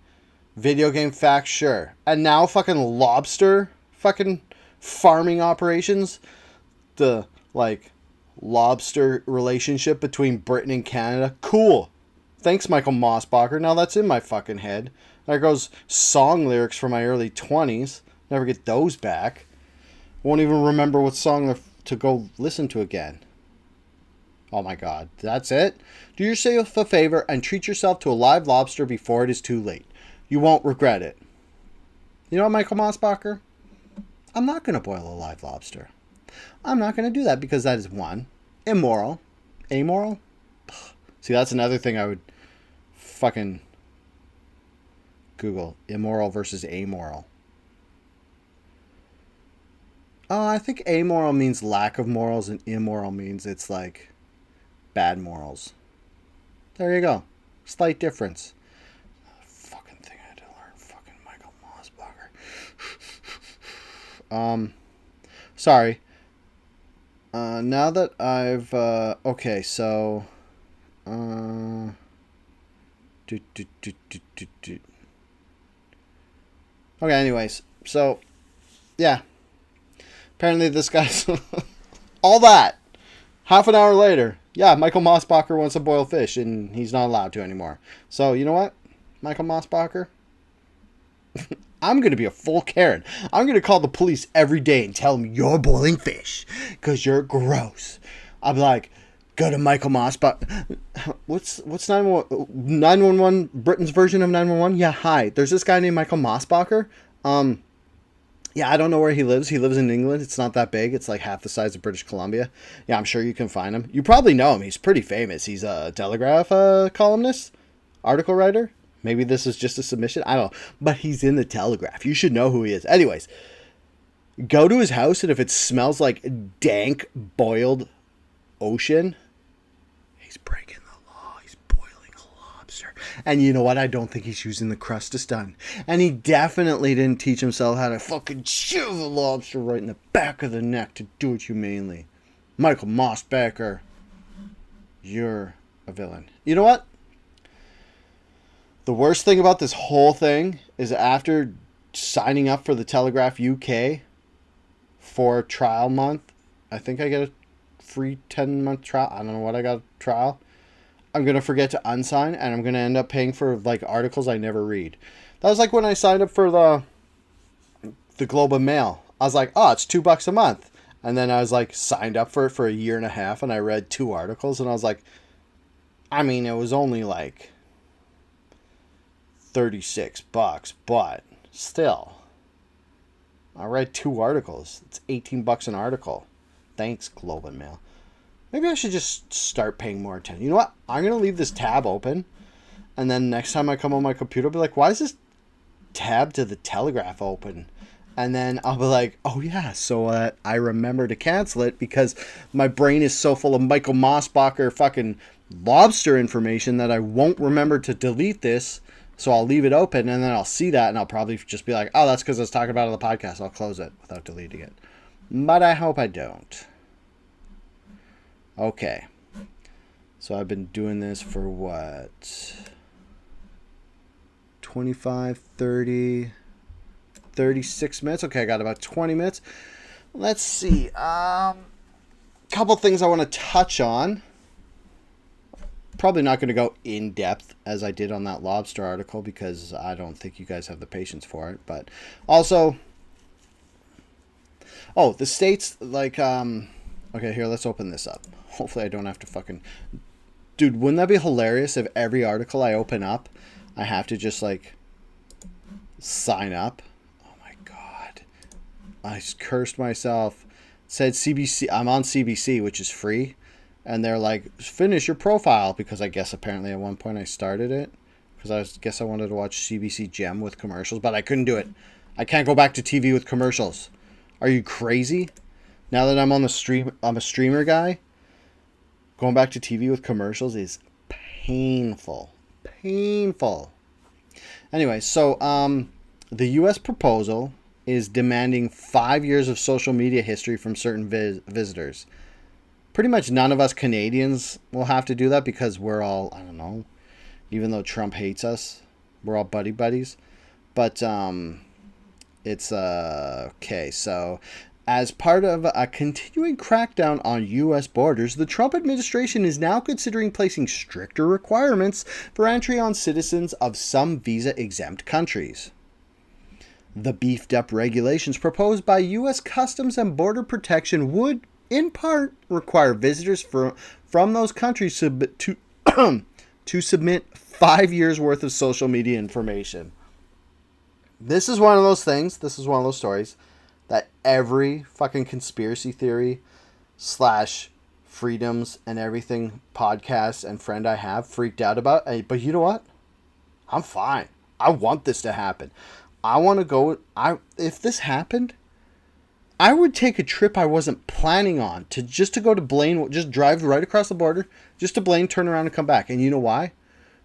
Video game facts, sure. And now fucking lobster fucking farming operations. The lobster relationship between Britain and Canada. Cool. Thanks, Michael Mossbacher. Now that's in my fucking head. There goes song lyrics from my early 20s. Never get those back. Won't even remember what song to go listen to again. Oh my god. That's it? Do yourself a favor and treat yourself to a live lobster before it is too late. You won't regret it. You know what, Michael Mossbacher? I'm not going to boil a live lobster. I'm not going to do that because that is, one, immoral. Amoral? See, that's another thing I would fucking Google. Immoral versus amoral. Oh, I think amoral means lack of morals and immoral means it's like bad morals. There you go. Slight difference. Fucking thing I had to learn. Fucking Michael Mossbacher. Sorry. Now that I've, okay, so, Okay, anyways. So, yeah. Apparently this guy's... all that. Half an hour later. Yeah, Michael Mossbacher wants to boil fish, and he's not allowed to anymore. So, you know what? Michael Mossbacher? I'm going to be a full Karen. I'm going to call the police every day and tell them you're boiling fish because you're gross. I'm like, go to Michael Mossbacher. What's 911? Britain's version of 911? Yeah, hi. There's this guy named Michael Mossbacher. Yeah, I don't know where he lives. He lives in England. It's not that big. It's like half the size of British Columbia. Yeah, I'm sure you can find him. You probably know him. He's pretty famous. He's a Telegraph columnist, article writer. Maybe this is just a submission. I don't know. But he's in the Telegraph. You should know who he is. Anyways, go to his house, and if it smells like dank, boiled ocean, he's breaking the law. He's boiling a lobster. And you know what? I don't think he's using the crust to stun. And he definitely didn't teach himself how to fucking shove a lobster right in the back of the neck to do it humanely. Michael Mossbacher, you're a villain. You know what? The worst thing about this whole thing is after signing up for the Telegraph UK for trial month, I think I get a free 10-month trial. I don't know what I got a trial. I'm going to forget to unsign, and I'm going to end up paying for like articles I never read. That was like when I signed up for the Globe and Mail. I was like, oh, it's $2 a month. And then I was like signed up for it for a year and a half, and I read 2 articles, and I was like, I mean, it was only like $36, but still, I read 2 articles. It's $18 an article. Thanks, Globe and Mail. Maybe I should just start paying more attention. You know what? I'm going to leave this tab open, and then next time I come on my computer, I'll be like, why is this tab to the Telegraph open? And then I'll be like, oh yeah, so I remember to cancel it because my brain is so full of Michael Mossbacher fucking lobster information that I won't remember to delete this. So I'll leave it open, and then I'll see that, and I'll probably just be like, oh, that's because I was talking about it on the podcast. I'll close it without deleting it. But I hope I don't. Okay. So I've been doing this for what? 25, 30, 36 minutes. Okay, I got about 20 minutes. Let's see. Couple things I want to touch on. Probably not going to go in depth as I did on that lobster article because I don't think you guys have the patience for it. But also, the states like okay, here, let's open this up. Hopefully I don't have to fucking... Dude, wouldn't that be hilarious if every article I open up, I have to just like sign up? Oh my god. I cursed myself. It said CBC. I'm on CBC, which is free. And they're like, finish your profile, because I guess apparently at one point I started it. Because I guess I wanted to watch CBC Gem with commercials, but I couldn't do it. I can't go back to TV with commercials. Are you crazy? Now that I'm on the stream, I'm a streamer guy. Going back to TV with commercials is painful. Painful. Anyway, so the U.S. proposal is demanding 5 years of social media history from certain visitors. Pretty much none of us Canadians will have to do that because we're all, I don't know, even though Trump hates us, we're all buddies. But it's okay. So as part of a continuing crackdown on U.S. borders, the Trump administration is now considering placing stricter requirements for entry on citizens of some visa-exempt countries. The beefed-up regulations proposed by U.S. Customs and Border Protection would, in part, require visitors from those countries to submit 5 years worth of social media information. This is one of those things, this is one of those stories that every fucking conspiracy theory / freedoms and everything podcast and friend I have freaked out about. But you know what? I'm fine. I want this to happen. I want to go. If this happened, I would take a trip I wasn't planning on to go to Blaine, just drive right across the border, just to Blaine, turn around and come back. And you know why?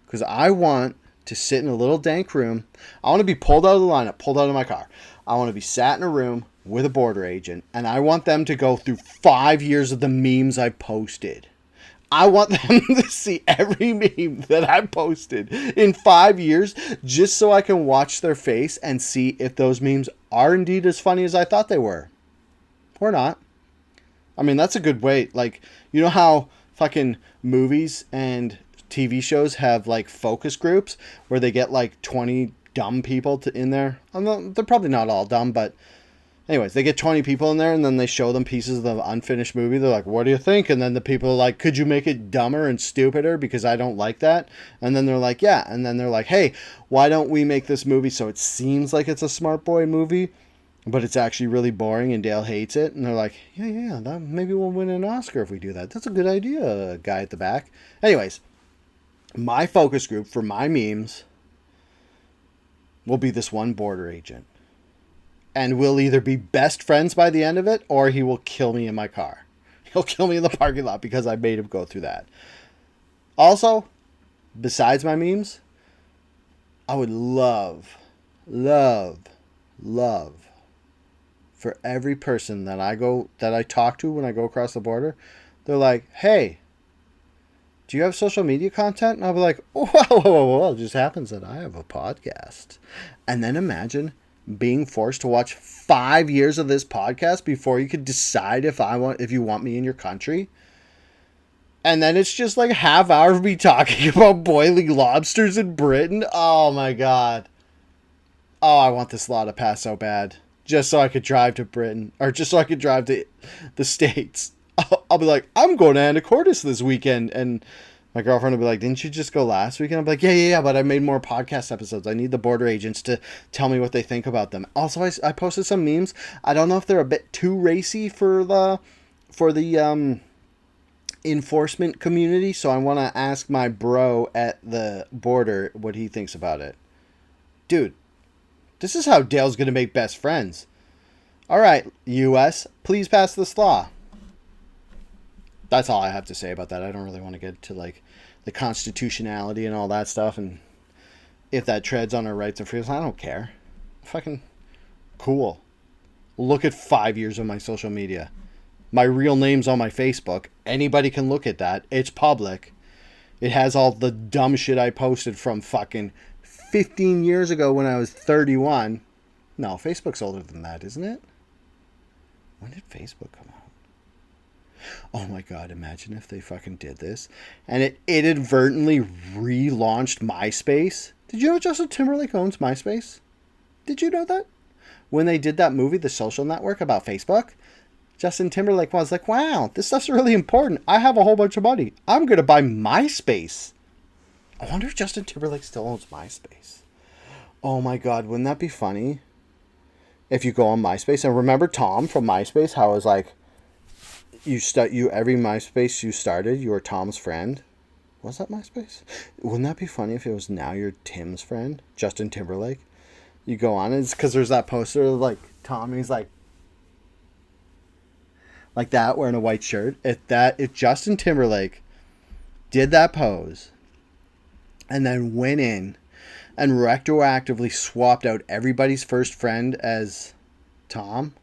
Because I want to sit in a little dank room. I want to be pulled out of the lineup, pulled out of my car. I want to be sat in a room with a border agent, and I want them to go through 5 years of the memes I posted. I want them to see every meme that I posted in 5 years just so I can watch their face and see if those memes are indeed as funny as I thought they were. Or not. I mean, that's a good way. Like, you know how fucking movies and TV shows have, like, focus groups where they get, like, 20 dumb people in there? They're probably not all dumb, but anyways, they get 20 people in there, and then they show them pieces of the unfinished movie. They're like, what do you think? And then the people are like, could you make it dumber and stupider because I don't like that? And then they're like, yeah. And then they're like, hey, why don't we make this movie so it seems like it's a smart boy movie, but it's actually really boring and Dale hates it? And they're like, yeah, maybe we'll win an Oscar if we do that. That's a good idea, guy at the back. Anyways, my focus group for my memes will be this one border agent. And we'll either be best friends by the end of it, or he will kill me in my car. He'll kill me in the parking lot because I made him go through that. Also, besides my memes, I would love for every person that I talk to when I go across the border. They're like, hey, do you have social media content? And I'll be like, whoa, it just happens that I have a podcast. And then imagine being forced to watch 5 years of this podcast before you could decide if you want me in your country. And then it's just like a half hour of me talking about boiling lobsters in Britain. Oh my God. Oh, I want this law to pass so bad. Just so I could drive to Britain. Or just so I could drive to the States. I'll be like, I'm going to Anacortes this weekend. And my girlfriend will be like, didn't you just go last weekend? I'm like, yeah, but I made more podcast episodes. I need the border agents to tell me what they think about them. Also, I posted some memes. I don't know if they're a bit too racy for the enforcement community, so I want to ask my bro at the border what he thinks about it. Dude, this is how Dale's going to make best friends. All right, U.S., please pass this law. That's all I have to say about that. I don't really want to get to like the constitutionality and all that stuff, and if that treads on our rights and freedoms. I don't care. Fucking cool. Look at 5 years of my social media. My real name's on my Facebook. Anybody can look at that. It's public. It has all the dumb shit I posted from fucking 15 years ago when I was 31. No, Facebook's older than that, isn't it? When did Facebook come out? Oh my God, imagine if they fucking did this and it inadvertently relaunched MySpace. Did you know Justin Timberlake owns MySpace? Did you know that? When they did that movie, The Social Network, about Facebook, Justin Timberlake was like, wow, this stuff's really important. I have a whole bunch of money. I'm going to buy MySpace. I wonder if Justin Timberlake still owns MySpace. Oh my God, wouldn't that be funny? If you go on MySpace, and remember Tom from MySpace, how it was like, every MySpace you started, you were Tom's friend. Was that MySpace? Wouldn't that be funny if it was now you're Tim's friend, Justin Timberlake? You go on, and it's because there's that poster of like Tom, he's like that, wearing a white shirt. If Justin Timberlake did that pose and then went in and retroactively swapped out everybody's first friend as Tim.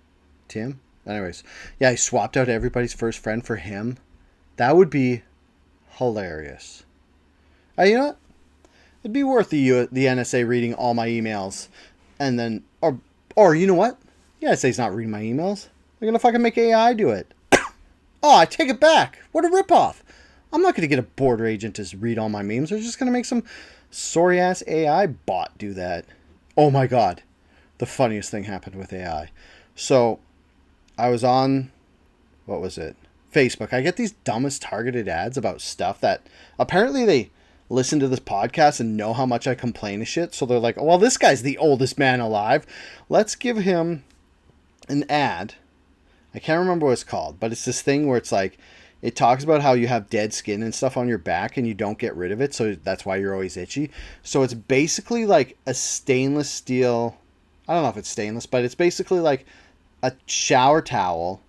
Anyways, yeah, he swapped out everybody's first friend for him. That would be hilarious. You know what? It'd be worth the NSA reading all my emails, and then, or you know what? The NSA's not reading my emails. They're gonna fucking make AI do it. Oh, I take it back. What a ripoff! I'm not gonna get a border agent to read all my memes. They're just gonna make some sorry ass AI bot do that. Oh my God, the funniest thing happened with AI. So, I was on, what was it? Facebook. I get these dumbest targeted ads about stuff that apparently they listen to this podcast and know how much I complain of shit. So they're like, well, this guy's the oldest man alive. Let's give him an ad. I can't remember what it's called, but it's this thing where it's like, it talks about how you have dead skin and stuff on your back and you don't get rid of it. So that's why you're always itchy. So it's basically like a stainless steel. I don't know if it's stainless, but it's basically like a shower towel,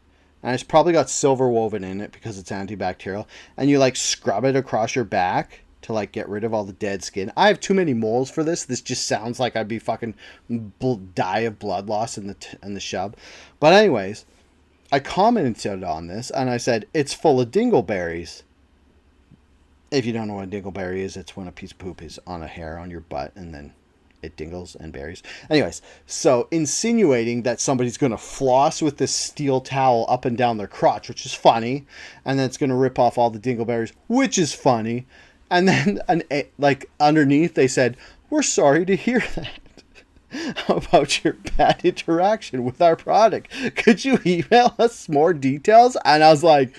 and it's probably got silver woven in it because it's antibacterial, and you like scrub it across your back to like get rid of all the dead skin. I have too many moles for this. This just sounds like I'd be fucking die of blood loss in the shub. But anyways, I commented on this and I said, it's full of dingleberries. If you don't know what a dingleberry is, it's when a piece of poop is on a hair on your butt and then it dingles and berries. Anyways, so insinuating that somebody's going to floss with this steel towel up and down their crotch, which is funny, and then it's going to rip off all the dingleberries, which is funny. And then like underneath they said, "We're sorry to hear that about your bad interaction with our product. Could you email us more details?" And I was like,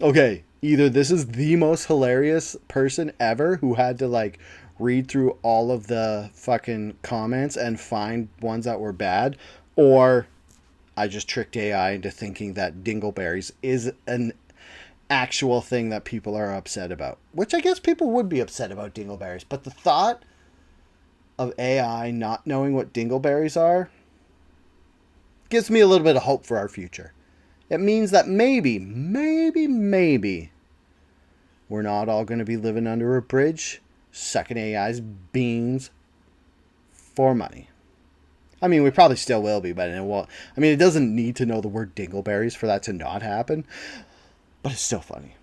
okay, either this is the most hilarious person ever who had to like read through all of the fucking comments and find ones that were bad, or I just tricked AI into thinking that dingleberries is an actual thing that people are upset about. Which I guess people would be upset about dingleberries, but the thought of AI not knowing what dingleberries are gives me a little bit of hope for our future. It means that maybe we're not all going to be living under a bridge, sucking AI's beans for money. I mean, we probably still will be, but it won't. I mean, it doesn't need to know the word dingleberries for that to not happen, but it's still funny.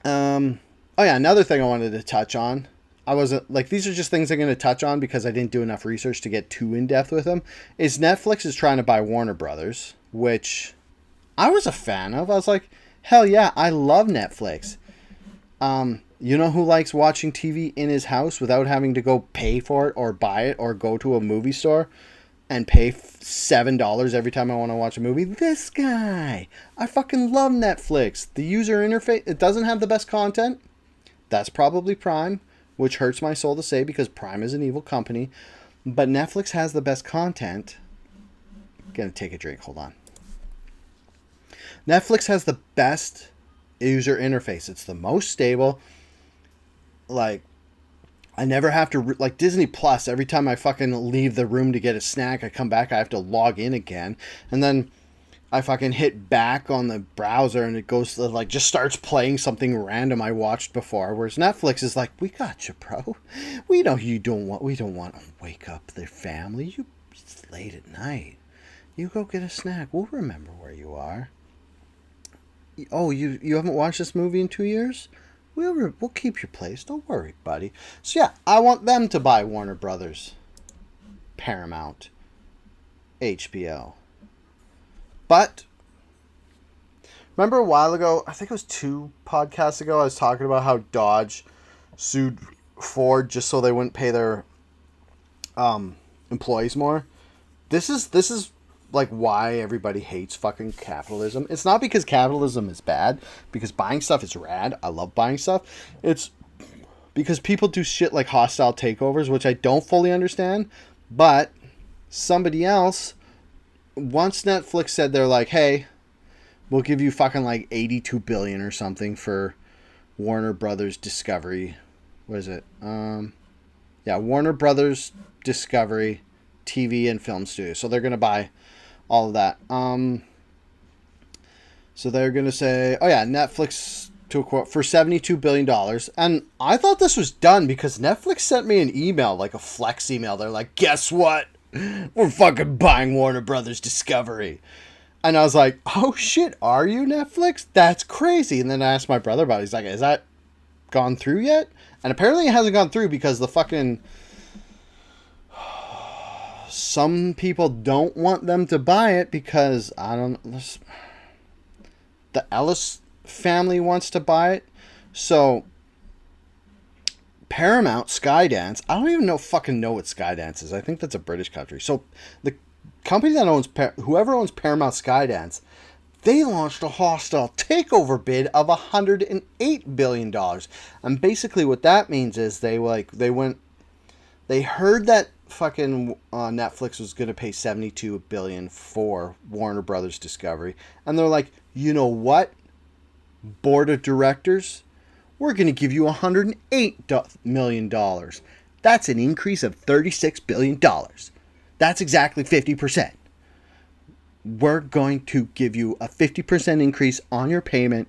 Oh yeah, another thing I wanted to touch on. I wasn't like, these are just things I'm going to touch on because I didn't do enough research to get too in depth with them. Is Netflix is trying to buy Warner Brothers, which I was a fan of. I was like, hell yeah, I love Netflix. You know who likes watching TV in his house without having to go pay for it or buy it or go to a movie store and pay $7 every time I want to watch a movie? This guy. I fucking love Netflix. The user interface, it doesn't have the best content. That's probably Prime, which hurts my soul to say because Prime is an evil company. But Netflix has the best content. Gonna take a drink. Hold on. Netflix has the best user interface. It's the most stable. Like, I never have to, like Disney Plus, every time I fucking leave the room to get a snack, I come back, I have to log in again. And then I fucking hit back on the browser and it goes to, like, just starts playing something random I watched before. Whereas Netflix is like, we got you, bro. We know we don't want to wake up their family. It's late at night. You go get a snack. We'll remember where you are. Oh, you haven't watched this movie in 2 years? We'll keep your place. Don't worry, buddy. So yeah, I want them to buy Warner Brothers, Paramount, HBO. But remember a while ago, I think it was 2 podcasts ago, I was talking about how Dodge sued Ford just so they wouldn't pay their employees more. This is like why everybody hates fucking capitalism. It's not because capitalism is bad, because buying stuff is rad. I love buying stuff. It's because people do shit like hostile takeovers, which I don't fully understand. But somebody else, once Netflix said, they're like, hey, we'll give you fucking like $82 billion or something for Warner Brothers Discovery. What is it? Yeah, Warner Brothers Discovery TV and Film Studio. So they're going to buy all of that. So they're going to say, oh yeah, Netflix to a quote for $72 billion. And I thought this was done because Netflix sent me an email, like a flex email. They're like, guess what? We're fucking buying Warner Brothers Discovery. And I was like, oh shit, are you, Netflix? That's crazy. And then I asked my brother about it. He's like, has that gone through yet? And apparently it hasn't gone through because the fucking... some people don't want them to buy it because, I don't know, the Ellis family wants to buy it. So, Paramount, Skydance, I don't even know what Skydance is. I think that's a British country. So, the company that owns, whoever owns Paramount Skydance, they launched a hostile takeover bid of $108 billion. And basically what that means is they heard that fucking Netflix was going to pay $72 billion for Warner Brothers Discovery. And they're like, you know what? Board of directors, we're going to give you $108 million. That's an increase of $36 billion. That's exactly 50%. We're going to give you a 50% increase on your payment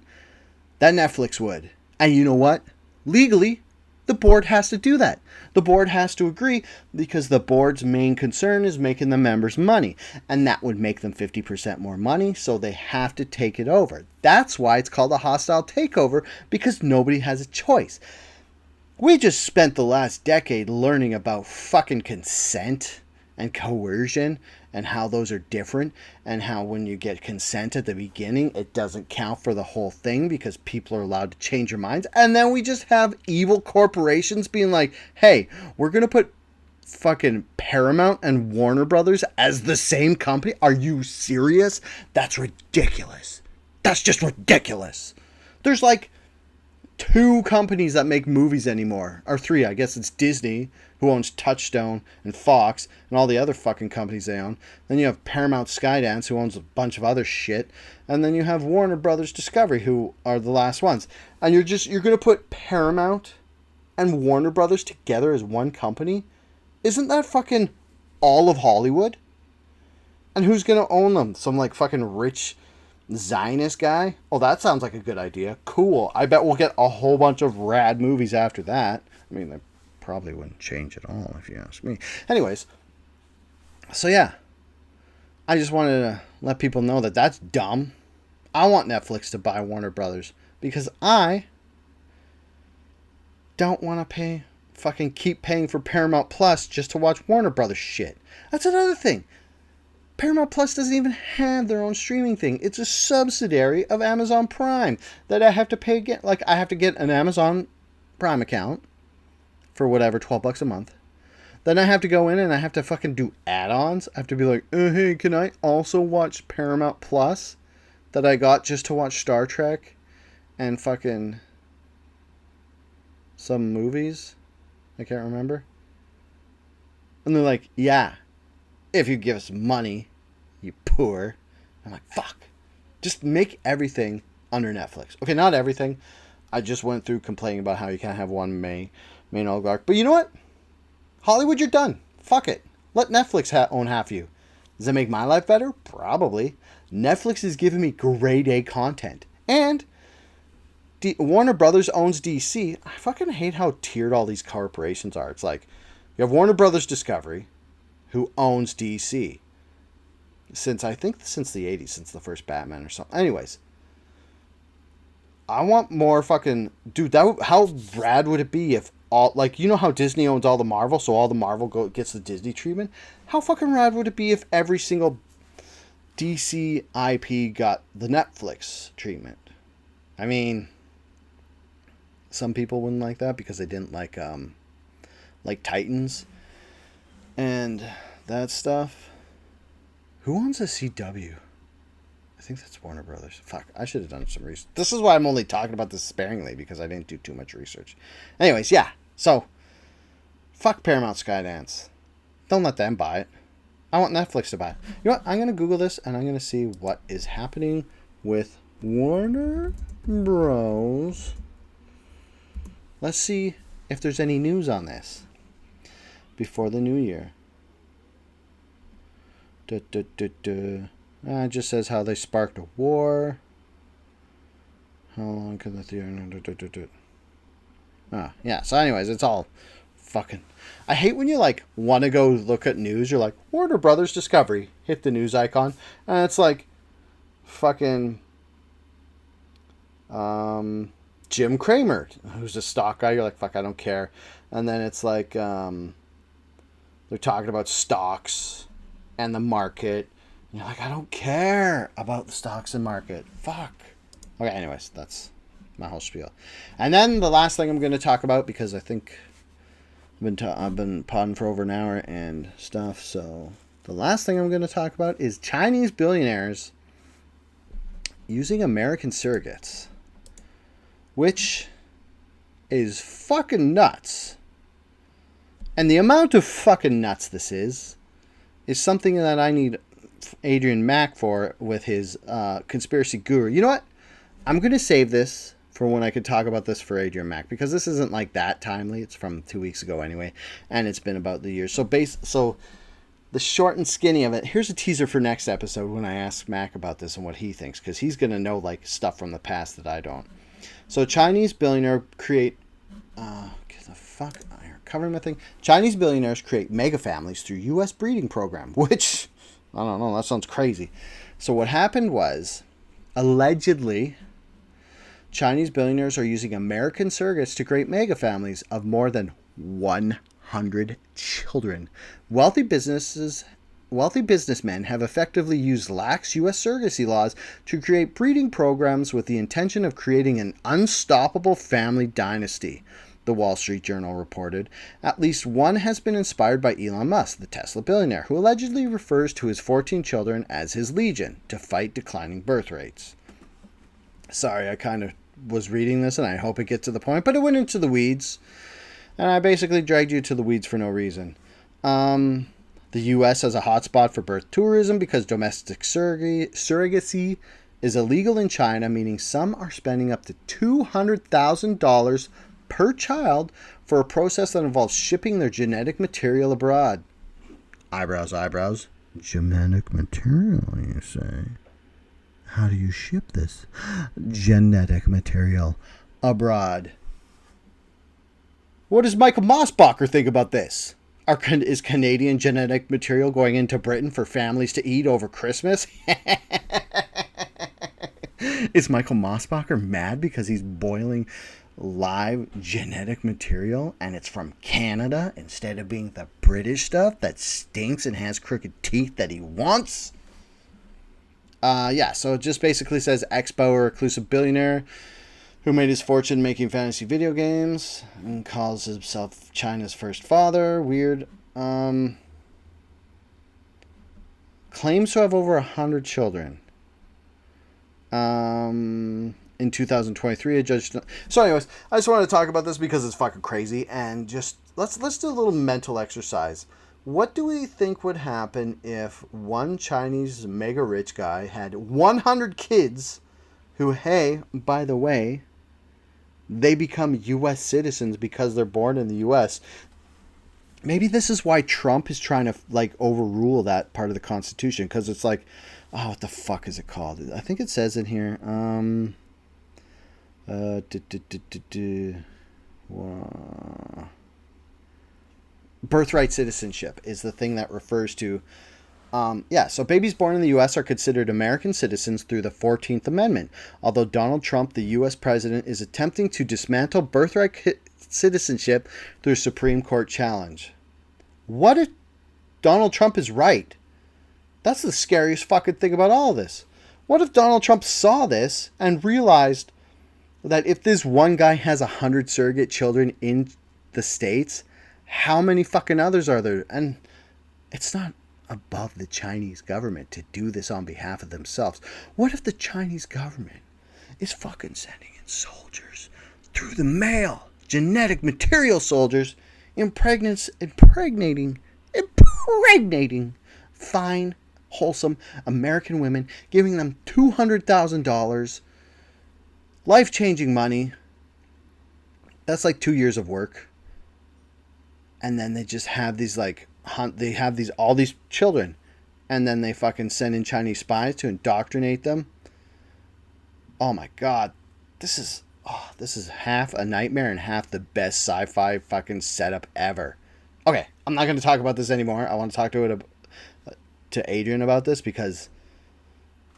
that Netflix would. And you know what? Legally, The board has to do that. The board has to agree because the board's main concern is making the members money. And that would make them 50% more money, so they have to take it over. That's why it's called a hostile takeover, because nobody has a choice. We just spent the last decade learning about fucking consent and coercion and how those are different, and how when you get consent at the beginning, it doesn't count for the whole thing because people are allowed to change their minds. And then we just have evil corporations being like, hey, we're going to put fucking Paramount and Warner Brothers as the same company. Are you serious? That's ridiculous. That's just ridiculous. There's like 2 companies that make movies anymore. Or 3, I guess it's Disney, who owns Touchstone and Fox and all the other fucking companies they own. Then you have Paramount Skydance, who owns a bunch of other shit. And then you have Warner Brothers Discovery, who are the last ones. And you're going to put Paramount and Warner Brothers together as one company? Isn't that fucking all of Hollywood? And who's going to own them? Some like fucking rich Zionist guy? Oh, that sounds like a good idea. Cool. I bet we'll get a whole bunch of rad movies after that. I mean, they probably wouldn't change at all if you ask me. Anyways, so yeah, I just wanted to let people know that that's dumb. I want Netflix to buy Warner Brothers because I don't want to keep paying for Paramount Plus just to watch Warner Brothers shit. That's another thing. Paramount Plus doesn't even have their own streaming thing. It's a subsidiary of Amazon Prime that I have to pay again. Like, I have to get an Amazon Prime account for whatever, $12 a month. Then I have to go in and I have to fucking do add-ons. I have to be like, hey, can I also watch Paramount Plus that I got just to watch Star Trek and fucking some movies? I can't remember. And they're like, yeah, if you give us money, you poor. I'm like, fuck. Just make everything under Netflix. Okay, not everything. I just went through complaining about how you can't have one main oligarch. But you know what? Hollywood, you're done. Fuck it. Let Netflix own half you. Does that make my life better? Probably. Netflix is giving me grade A content. And Warner Brothers owns DC. I fucking hate how tiered all these corporations are. It's like, you have Warner Brothers Discovery, who owns DC. Since the 80s, since the first Batman or something. Anyways. I want more fucking... Dude, how rad would it be if all... Like, you know how Disney owns all the Marvel, so all the Marvel gets the Disney treatment? How fucking rad would it be if every single DC IP got the Netflix treatment? I mean, some people wouldn't like that because they didn't like Titans and that stuff. Who owns a CW? I think that's Warner Brothers. Fuck, I should have done some research. This is why I'm only talking about this sparingly, because I didn't do too much research. Anyways, yeah. So, fuck Paramount Skydance. Don't let them buy it. I want Netflix to buy it. You know what? I'm going to Google this, and I'm going to see what is happening with Warner Bros. Let's see if there's any news on this before the new year. It just says how they sparked a war. How long can the theater... yeah. So anyways, it's all fucking... I hate when you, like, want to go look at news. You're like, Warner Brothers Discovery. Hit the news icon. And it's like, fucking... Jim Cramer, who's a stock guy. You're like, fuck, I don't care. And then it's like, they're talking about stocks and the market. And you're like, I don't care about the stocks and market. Fuck. Okay, anyways, that's my whole spiel. And then the last thing I'm going to talk about, because I think I've been podding for over an hour and stuff. So the last thing I'm going to talk about is Chinese billionaires using American surrogates, which is fucking nuts. And the amount of fucking nuts this is something that I need Adrian Mack for with his conspiracy guru. You know what? I'm going to save this for when I could talk about this for Adrian Mack, because this isn't like that timely. It's from 2 weeks ago anyway, and it's been about the year. So the short and skinny of it, here's a teaser for next episode when I ask Mack about this and what he thinks, because he's going to know like stuff from the past that I don't. So Chinese billionaire create... the fuck? I'm covering my thing. Chinese billionaires create mega families through U.S. breeding program, which, I don't know, that sounds crazy. So what happened was, allegedly, Chinese billionaires are using American surrogates to create mega families of more than 100 children. Wealthy businessmen have effectively used lax U.S. surrogacy laws to create breeding programs with the intention of creating an unstoppable family dynasty, the Wall Street Journal reported. At least one has been inspired by Elon Musk, the Tesla billionaire, who allegedly refers to his 14 children as his legion to fight declining birth rates. Sorry, I kind of was reading this and I hope it gets to the point, but it went into the weeds. And I basically dragged you to the weeds for no reason. The U.S. has a hotspot for birth tourism because domestic surrogacy is illegal in China, meaning some are spending up to $200,000 per child for a process that involves shipping their genetic material abroad. Eyebrows. Genetic material, you say? How do you ship this genetic material abroad? What does Michael Mossbacher think about this? Is Canadian genetic material going into Britain for families to eat over Christmas? Is Michael Mossbacher mad because he's boiling live genetic material and it's from Canada instead of being the British stuff that stinks and has crooked teeth that he wants? So it just basically says Expo, or reclusive billionaire who made his fortune making fantasy video games and calls himself China's first father. Weird. Claims to have over 100 children. In 2023, a judge... So anyways, I just wanted to talk about this because it's fucking crazy. And just, let's do a little mental exercise. What do we think would happen if one Chinese mega rich guy had 100 kids who, hey, by the way, they become U.S. citizens because they're born in the U.S.? Maybe this is why Trump is trying to, overrule that part of the Constitution. Because it's like, oh, what the fuck is it called? I think it says in here, birthright citizenship is the thing that refers to... So babies born in the U.S. are considered American citizens through the 14th Amendment, although Donald Trump, the U.S. president, is attempting to dismantle birthright citizenship through a Supreme Court challenge. What if Donald Trump is right? That's the scariest fucking thing about all of this. What if Donald Trump saw this and realized that if this one guy has 100 surrogate children in the States, how many fucking others are there? And it's not above the Chinese government to do this on behalf of themselves. What if the Chinese government is fucking sending in soldiers through the mail, genetic material soldiers, impregnating fine, wholesome American women, giving them $200,000, life-changing money? That's like 2 years of work. And then they just have these all these children, and then they fucking send in Chinese spies to indoctrinate them. Oh my god, this is half a nightmare and half the best sci-fi fucking setup ever. Okay, I'm not going to talk about this anymore. I want to talk to Adrian about this because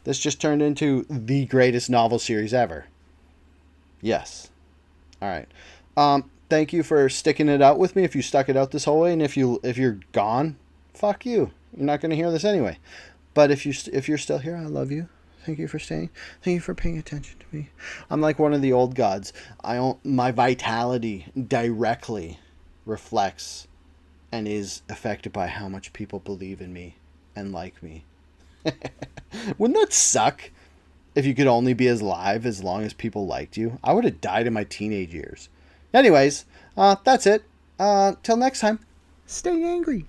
this just turned into the greatest novel series ever. Yes. All right. Thank you for sticking it out with me if you stuck it out this whole way. And if you're gone, fuck you. You're not going to hear this anyway. But if you're still here, I love you. Thank you for staying. Thank you for paying attention to me. I'm like one of the old gods. My vitality directly reflects and is affected by how much people believe in me and like me. Wouldn't that suck if you could only be alive as long as people liked you? I would have died in my teenage years. Anyways, that's it. Till next time, stay angry.